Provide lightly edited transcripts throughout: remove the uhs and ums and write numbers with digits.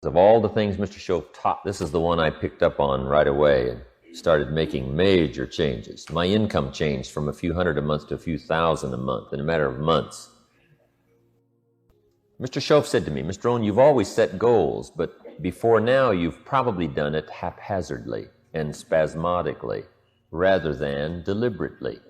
Of all the things Mr. Shoaff taught, this is the one I picked up on right away and started making major changes. My income changed from a few hundred a month to a few thousand a month in a matter of months. Mr. Shoaff said to me, "Mr. Rohn, you've always set goals, but before now you've probably done it haphazardly and spasmodically rather than deliberately."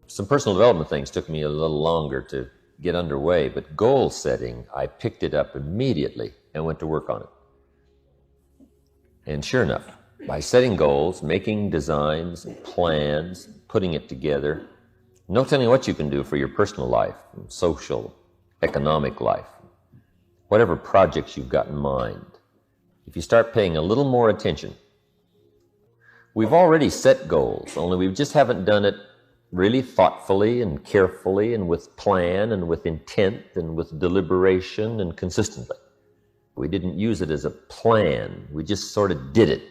Some personal development things took me a little longer to get underway, but goal setting, I picked it up immediately and went to work on it. And sure enough, by setting goals, making designs, plans, putting it together, no telling what you can do for your personal life, social, economic life, whatever projects you've got in mind. If you start paying a little more attention, we've already set goals, only we just haven't done it really thoughtfully and carefully and with plan and with intent and with deliberation and consistently. We didn't use it as a plan. We just sort of did it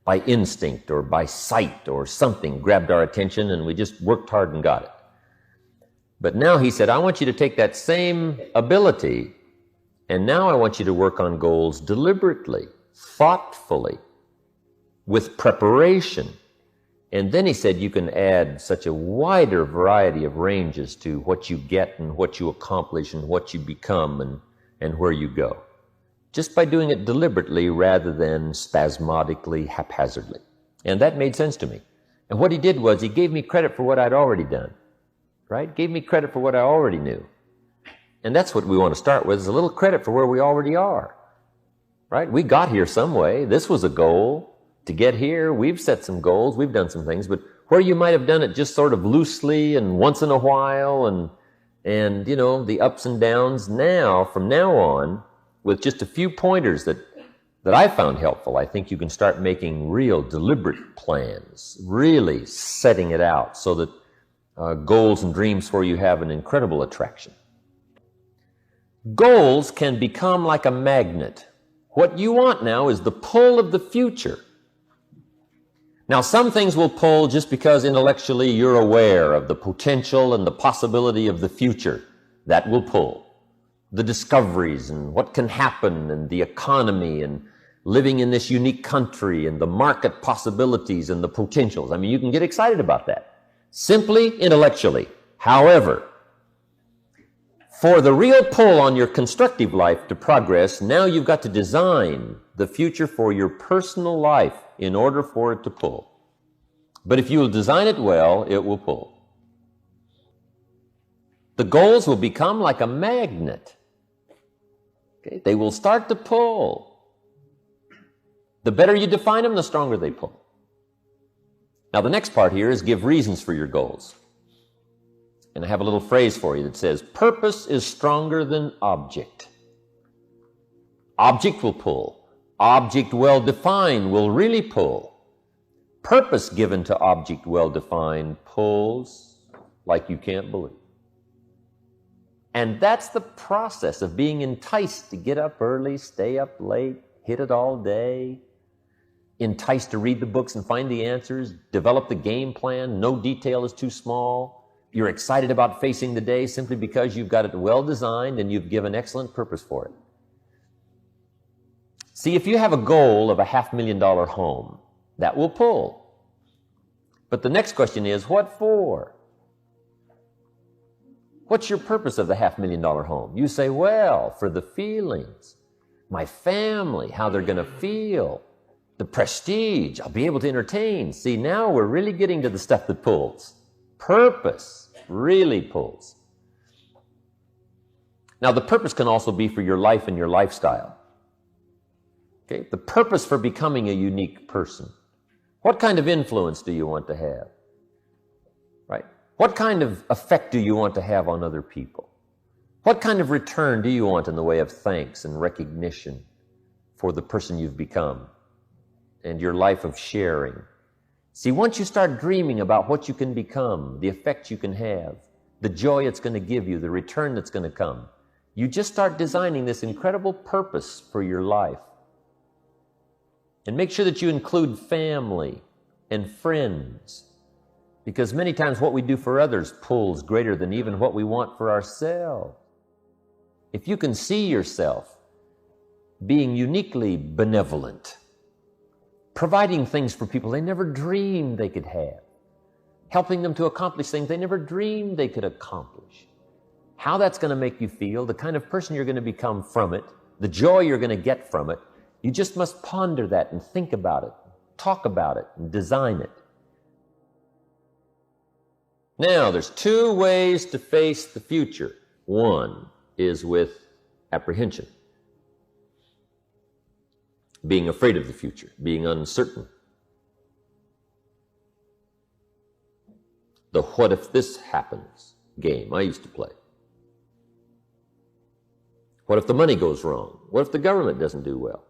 by instinct or by sight or something grabbed our attention and we just worked hard and got it. But now he said, I want you to take that same ability and now I want you to work on goals deliberately, thoughtfully, with preparation. And then he said you can add such a wider variety of ranges to what you get and what you accomplish and what you become and where you go, just by doing it deliberately rather than spasmodically, haphazardly. And that made sense to me. And what he did was he gave me credit for what I'd already done, right? Gave me credit for what I already knew. And that's what we want to start with, is a little credit for where we already are, right? We got here some way. This was a goal. To get here, we've set some goals, we've done some things, but where you might have done it just sort of loosely and once in a while and you know, the ups and downs, now, from now on, with just a few pointers that I found helpful, I think you can start making real deliberate plans, really setting it out so that goals and dreams for you have an incredible attraction. Goals can become like a magnet. What you want now is the pull of the future. Now, some things will pull just because intellectually you're aware of the potential and the possibility of the future. That will pull. The discoveries and what can happen and the economy and living in this unique country and the market possibilities and the potentials. I mean, you can get excited about that, simply intellectually. However, for the real pull on your constructive life to progress, now you've got to design the future for your personal life in order for it to pull. But if you will design it well, it will pull. The goals will become like a magnet. Okay? They will start to pull. The better you define them, the stronger they pull. Now, the next part here is give reasons for your goals. And I have a little phrase for you that says, purpose is stronger than object. Object will pull. Object well-defined will really pull. Purpose given to object well-defined pulls like you can't believe. And that's the process of being enticed to get up early, stay up late, hit it all day, enticed to read the books and find the answers, develop the game plan, no detail is too small. You're excited about facing the day simply because you've got it well-designed and you've given excellent purpose for it. See, if you have a goal of a $500,000 home, that will pull. But the next question is, what for? What's your purpose of the $500,000 home? You say, well, for the feelings, my family, how they're going to feel, the prestige, I'll be able to entertain. See, now we're really getting to the stuff that pulls. Purpose really pulls. Now, the purpose can also be for your life and your lifestyle. Okay? The purpose for becoming a unique person. What kind of influence do you want to have? Right? What kind of effect do you want to have on other people? What kind of return do you want in the way of thanks and recognition for the person you've become and your life of sharing? See, once you start dreaming about what you can become, the effect you can have, the joy it's going to give you, the return that's going to come, you just start designing this incredible purpose for your life. And make sure that you include family and friends, because many times what we do for others pulls greater than even what we want for ourselves. If you can see yourself being uniquely benevolent, providing things for people they never dreamed they could have, helping them to accomplish things they never dreamed they could accomplish. How that's going to make you feel, the kind of person you're going to become from it, the joy you're going to get from it, you just must ponder that and think about it, talk about it, and design it. Now, there's two ways to face the future. One is with apprehension, being afraid of the future, being uncertain. The what if this happens game I used to play. What if the money goes wrong? What if the government doesn't do well?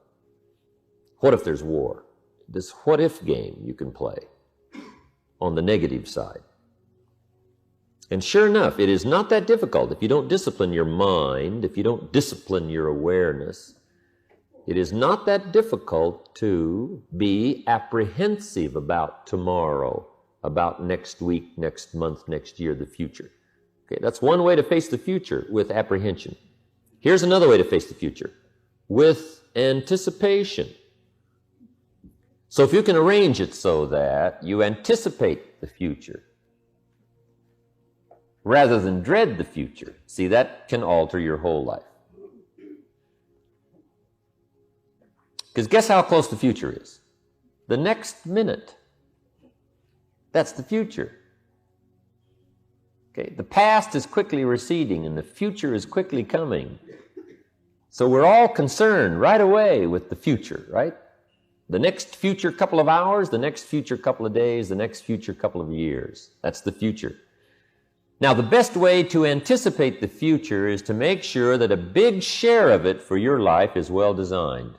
What if there's war? This what if game you can play on the negative side. And sure enough, it is not that difficult if you don't discipline your mind, if you don't discipline your awareness. It is not that difficult to be apprehensive about tomorrow, about next week, next month, next year, the future. Okay, that's one way to face the future, with apprehension. Here's another way to face the future, with anticipation. So if you can arrange it so that you anticipate the future rather than dread the future, see, that can alter your whole life. Because guess how close the future is? The next minute. That's the future. Okay, the past is quickly receding and the future is quickly coming. So we're all concerned right away with the future, right? The next future couple of hours, the next future couple of days, the next future couple of years. That's the future. Now, the best way to anticipate the future is to make sure that a big share of it for your life is well designed.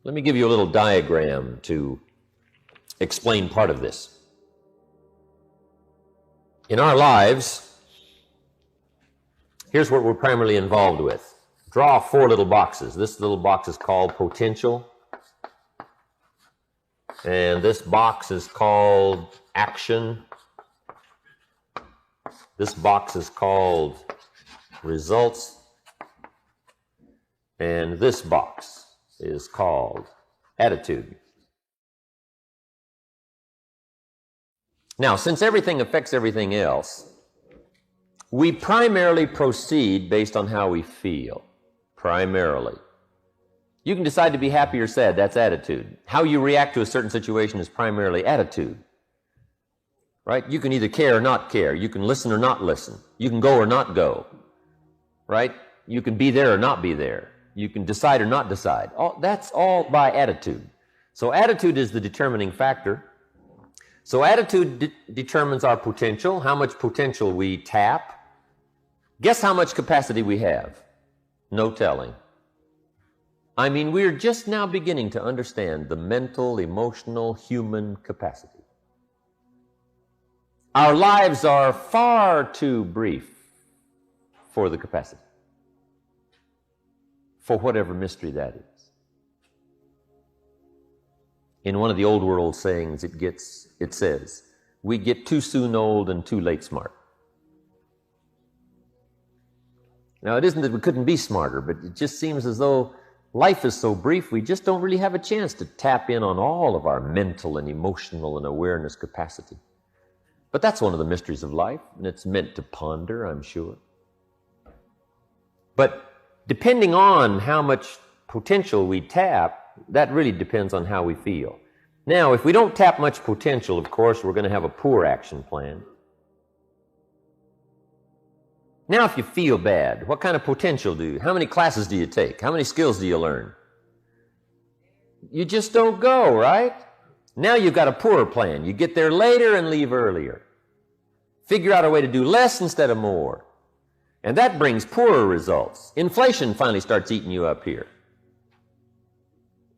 Let me give you a little diagram to explain part of this. In our lives, here's what we're primarily involved with. Draw 4 little boxes. This little box is called potential. And this box is called action. This box is called results. And this box is called attitude. Now, since everything affects everything else, we primarily proceed based on how we feel. Primarily. You can decide to be happy or sad, that's attitude. How you react to a certain situation is primarily attitude. Right? You can either care or not care. You can listen or not listen. You can go or not go. Right? You can be there or not be there. You can decide or not decide. That's all by attitude. So attitude is the determining factor. So attitude determines our potential, how much potential we tap. Guess how much capacity we have? No telling. I mean, we're just now beginning to understand the mental, emotional, human capacity. Our lives are far too brief for the capacity, for whatever mystery that is. In one of the old world sayings, it says, we get too soon old and too late smart. Now, it isn't that we couldn't be smarter, but it just seems as though life is so brief, we just don't really have a chance to tap in on all of our mental and emotional and awareness capacity. But that's one of the mysteries of life, and it's meant to ponder, I'm sure. But depending on how much potential we tap, that really depends on how we feel. Now, if we don't tap much potential, of course, we're going to have a poor action plan. Now, if you feel bad, what kind of potential do you? How many classes do you take? How many skills do you learn? You just don't go, right? Now you've got a poorer plan. You get there later and leave earlier. Figure out a way to do less instead of more. And that brings poorer results. Inflation finally starts eating you up here.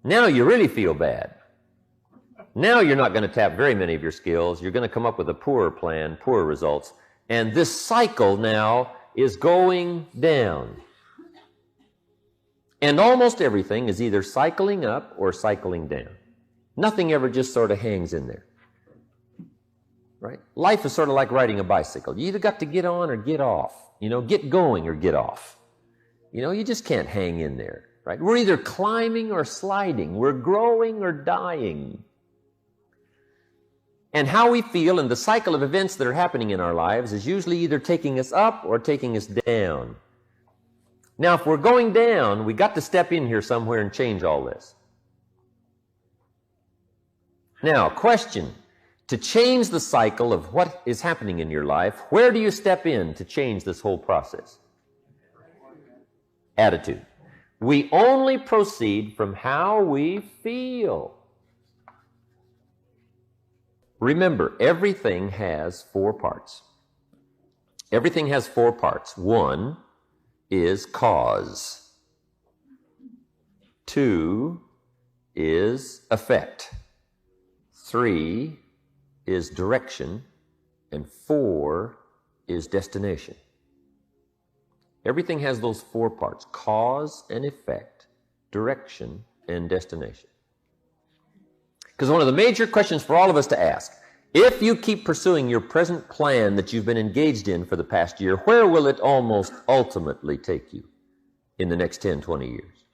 Now you really feel bad. Now you're not going to tap very many of your skills. You're going to come up with a poorer plan, poorer results. And this cycle now is going down. And almost everything is either cycling up or cycling down. Nothing ever just sort of hangs in there. Right? Life is sort of like riding a bicycle. You either got to get on or get off. Get going or get off. You just can't hang in there. right? We're either climbing or sliding. We're growing or dying. And how we feel and the cycle of events that are happening in our lives is usually either taking us up or taking us down. Now, if we're going down, we got to step in here somewhere and change all this. Now, question. To change the cycle of what is happening in your life, where do you step in to change this whole process? Attitude. We only proceed from how we feel. Remember, everything has 4 parts. Everything has 4 parts. 1 is cause. 2 is effect. 3 is direction. And 4 is destination. Everything has those 4 parts: cause and effect, direction and destination. Because one of the major questions for all of us to ask, if you keep pursuing your present plan that you've been engaged in for the past year, where will it almost ultimately take you in the next 10, 20 years?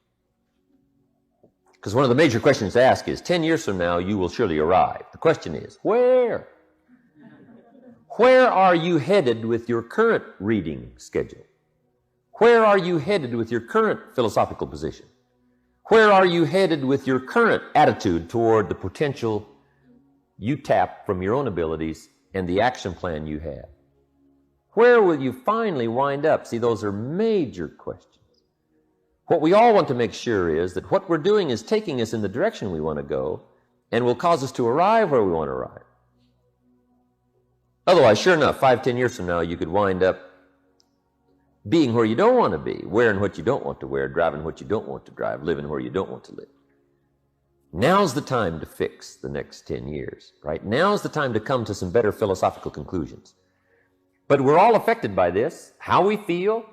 Because one of the major questions to ask is, 10 years from now, you will surely arrive. The question is, where? Where are you headed with your current reading schedule? Where are you headed with your current philosophical position? Where are you headed with your current attitude toward the potential you tap from your own abilities and the action plan you have? Where will you finally wind up? See, those are major questions. What we all want to make sure is that what we're doing is taking us in the direction we want to go and will cause us to arrive where we want to arrive. Otherwise, sure enough, 5, 10 years from now, you could wind up being where you don't want to be, wearing what you don't want to wear, driving what you don't want to drive, living where you don't want to live. Now's the time to fix the next 10 years, right? Now's the time to come to some better philosophical conclusions. But we're all affected by this, how we feel,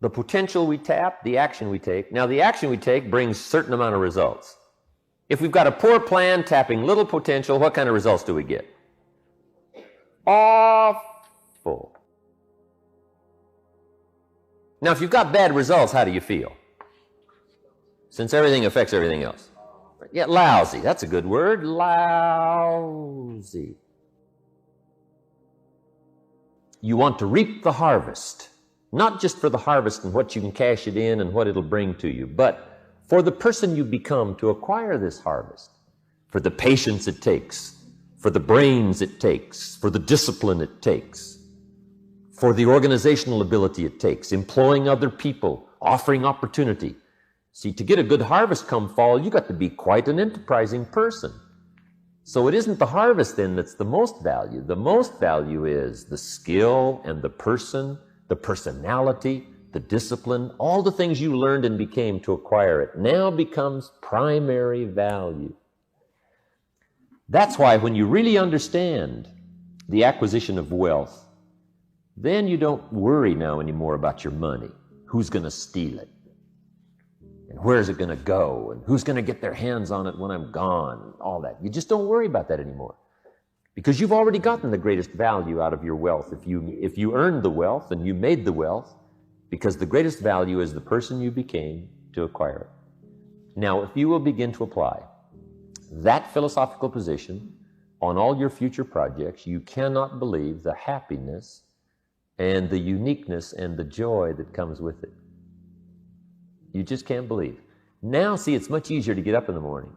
the potential we tap, the action we take. Now, the action we take brings a certain amount of results. If we've got a poor plan tapping little potential, what kind of results do we get? Awful. Now, if you've got bad results, how do you feel? Since everything affects everything else. Yeah, lousy. That's a good word. Lousy. You want to reap the harvest, not just for the harvest and what you can cash it in and what it'll bring to you, but for the person you become to acquire this harvest, for the patience it takes, for the brains it takes, for the discipline it takes, for the organizational ability it takes, employing other people, offering opportunity. See, to get a good harvest come fall, you got to be quite an enterprising person. So it isn't the harvest then that's the most value. The most value is the skill and the person, the personality, the discipline, all the things you learned and became to acquire it now becomes primary value. That's why when you really understand the acquisition of wealth, then you don't worry now anymore about your money. Who's going to steal it? And where is it going to go? And who's going to get their hands on it when I'm gone? All that. You just don't worry about that anymore. Because you've already gotten the greatest value out of your wealth. If you earned the wealth and you made the wealth, because the greatest value is the person you became to acquire it. Now, if you will begin to apply that philosophical position on all your future projects, you cannot believe the happiness and the uniqueness and the joy that comes with it. You just can't believe. Now, see, it's much easier to get up in the morning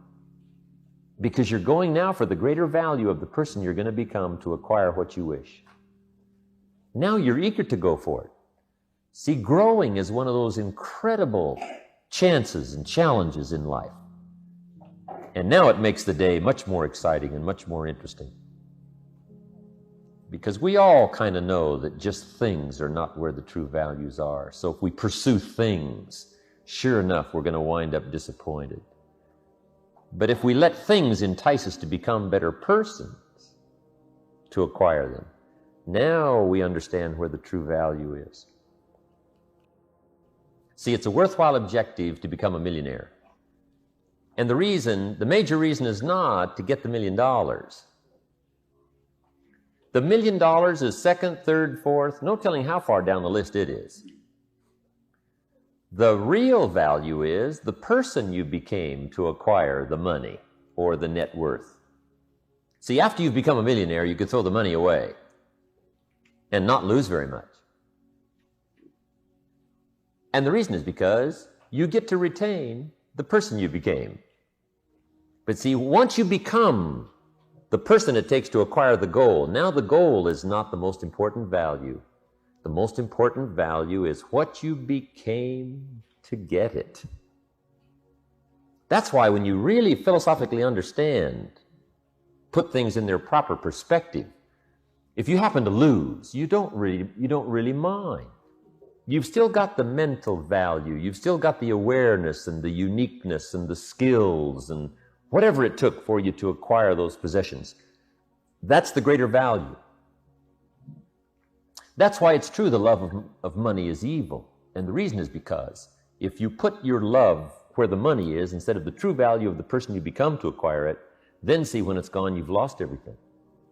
because you're going now for the greater value of the person you're going to become to acquire what you wish. Now you're eager to go for it. See, growing is one of those incredible chances and challenges in life. And now it makes the day much more exciting and much more interesting. Because we all kind of know that just things are not where the true values are. So if we pursue things, sure enough, we're going to wind up disappointed. But if we let things entice us to become better persons, to acquire them, now we understand where the true value is. See, it's a worthwhile objective to become a millionaire. And the major reason is not to get the $1 million. The $1 million is second, third, fourth, no telling how far down the list it is. The real value is the person you became to acquire the money or the net worth. See, after you've become a millionaire, you can throw the money away and not lose very much. And the reason is because you get to retain the person you became. But see, once you become the person it takes to acquire the goal, now the goal is not the most important value. The most important value is what you became to get it. That's why when you really philosophically understand, put things in their proper perspective, if you happen to lose, you don't really mind. You've still got the mental value. You've still got the awareness and the uniqueness and the skills and whatever it took for you to acquire those possessions. That's the greater value. That's why it's true the love of money is evil. And the reason is because if you put your love where the money is instead of the true value of the person you become to acquire it, then see when it's gone, you've lost everything.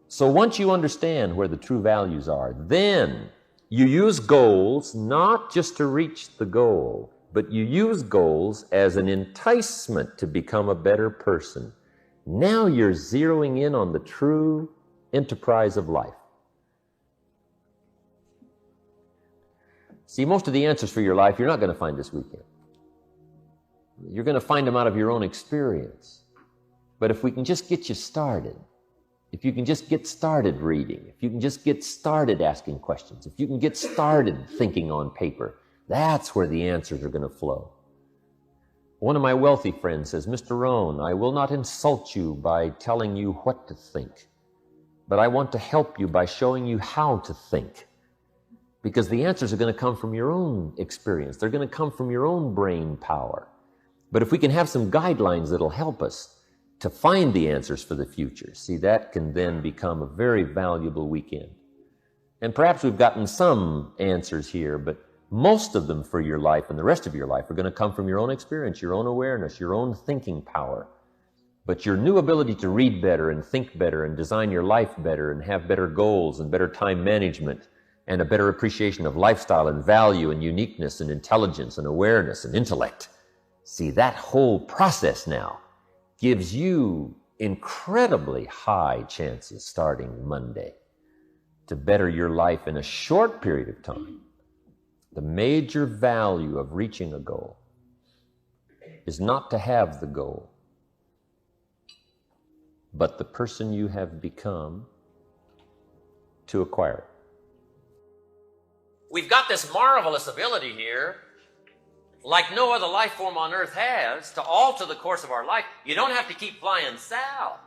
So once you understand where the true values are, then you use goals not just to reach the goal, but you use goals as an enticement to become a better person. Now you're zeroing in on the true enterprise of life. See, most of the answers for your life you're not going to find this weekend. You're going to find them out of your own experience. But if we can just get you started, if you can just get started reading, if you can just get started asking questions, if you can get started thinking on paper, that's where the answers are going to flow. One of my wealthy friends says, "Mr. Rohn, I will not insult you by telling you what to think, but I want to help you by showing you how to think. Because the answers are going to come from your own experience. They're going to come from your own brain power. But if we can have some guidelines that'll help us to find the answers for the future, see, that can then become a very valuable weekend. And perhaps we've gotten some answers here, but most of them for your life and the rest of your life are going to come from your own experience, your own awareness, your own thinking power. But your new ability to read better and think better and design your life better and have better goals and better time management and a better appreciation of lifestyle and value and uniqueness and intelligence and awareness and intellect. See, that whole process now gives you incredibly high chances starting Monday to better your life in a short period of time. The major value of reaching a goal is not to have the goal, but the person you have become to acquire it. We've got this marvelous ability here, like no other life form on earth has, to alter the course of our life. You don't have to keep flying south.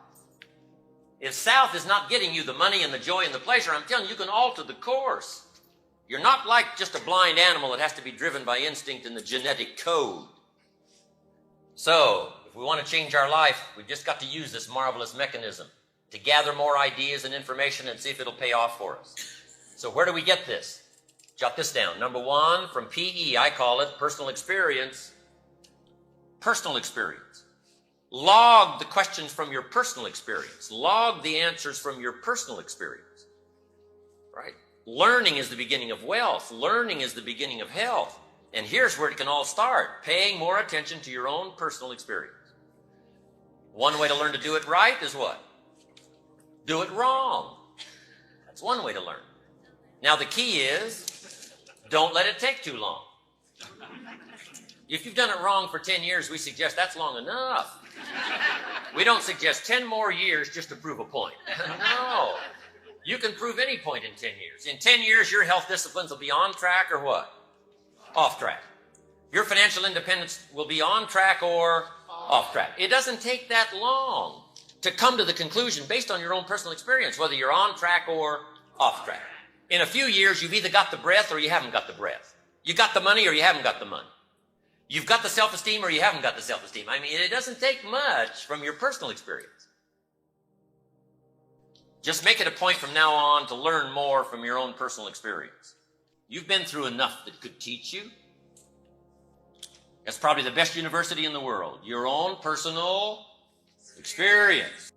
If south is not getting you the money and the joy and the pleasure, I'm telling you, you can alter the course. You're not like just a blind animal that has to be driven by instinct and the genetic code. So, if we want to change our life, we've just got to use this marvelous mechanism to gather more ideas and information and see if it'll pay off for us. So where do we get this? Jot this down. Number one, from PE, I call it personal experience. Personal experience. Log the questions from your personal experience. Log the answers from your personal experience. Right? Learning is the beginning of wealth. Learning is the beginning of health. And here's where it can all start. Paying more attention to your own personal experience. One way to learn to do it right is what? Do it wrong. That's one way to learn. Now the key is, don't let it take too long. If you've done it wrong for 10 years, we suggest that's long enough. We don't suggest 10 more years just to prove a point. No. You can prove any point in 10 years. In 10 years, your health disciplines will be on track or what? Off track. Your financial independence will be on track or off track. It doesn't take that long to come to the conclusion based on your own personal experience, whether you're on track or off track. In a few years, you've either got the breath or you haven't got the breath. You got the money or you haven't got the money. You've got the self-esteem or you haven't got the self-esteem. I mean, it doesn't take much from your personal experience. Just make it a point from now on to learn more from your own personal experience. You've been through enough that could teach you. That's probably the best university in the world. Your own personal experience.